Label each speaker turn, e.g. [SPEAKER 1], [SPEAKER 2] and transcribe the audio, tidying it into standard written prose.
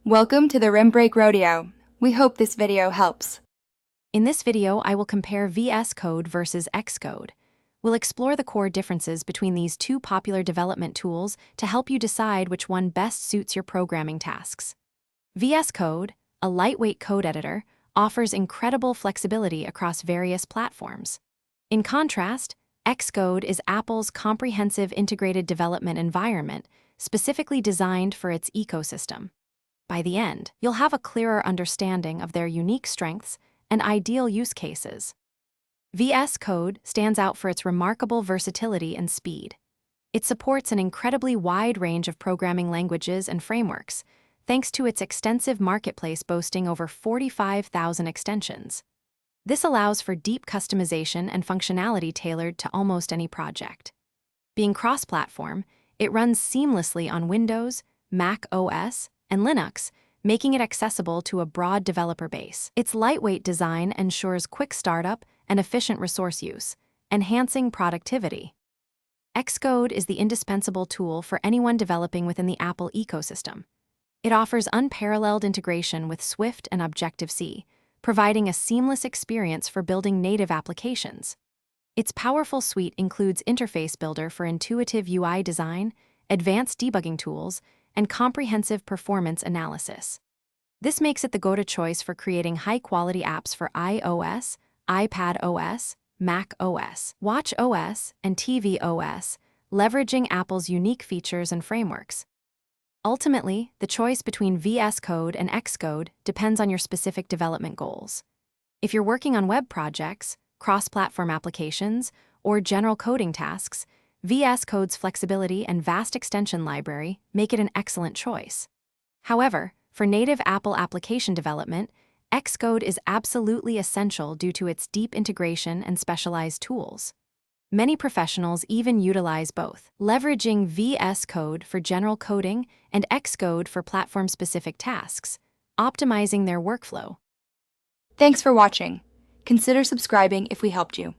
[SPEAKER 1] Welcome to the Rim Break Rodeo. We hope this video helps.
[SPEAKER 2] In this video, I will compare VSCode versus Xcode. We'll explore the core differences between these two popular development tools to help you decide which one best suits your programming tasks. VSCode, a lightweight code editor, offers incredible flexibility across various platforms. In contrast, Xcode is Apple's comprehensive integrated development environment, specifically designed for its ecosystem. By the end, you'll have a clearer understanding of their unique strengths and ideal use cases. VSCode stands out for its remarkable versatility and speed. It supports an incredibly wide range of programming languages and frameworks, thanks to its extensive marketplace boasting over 45,000 extensions. This allows for deep customization and functionality tailored to almost any project. Being cross-platform, it runs seamlessly on Windows, macOS, and Linux, making it accessible to a broad developer base. Its lightweight design ensures quick startup and efficient resource use, enhancing productivity. Xcode is the indispensable tool for anyone developing within the Apple ecosystem. It offers unparalleled integration with Swift and Objective-C, providing a seamless experience for building native applications. Its powerful suite includes Interface Builder for intuitive UI design, advanced debugging tools, and comprehensive performance analysis. This makes it the go-to choice for creating high-quality apps for iOS, iPadOS, macOS, watchOS, and tvOS, leveraging Apple's unique features and frameworks. Ultimately, the choice between VSCode and Xcode depends on your specific development goals. If you're working on web projects, cross-platform applications, or general coding tasks, VSCode's flexibility and vast extension library make it an excellent choice. However, for native Apple application development, Xcode is absolutely essential due to its deep integration and specialized tools. Many professionals even utilize both, leveraging VSCode for general coding and Xcode for platform-specific tasks, optimizing their workflow.
[SPEAKER 1] Thanks for watching. Consider subscribing if we helped you.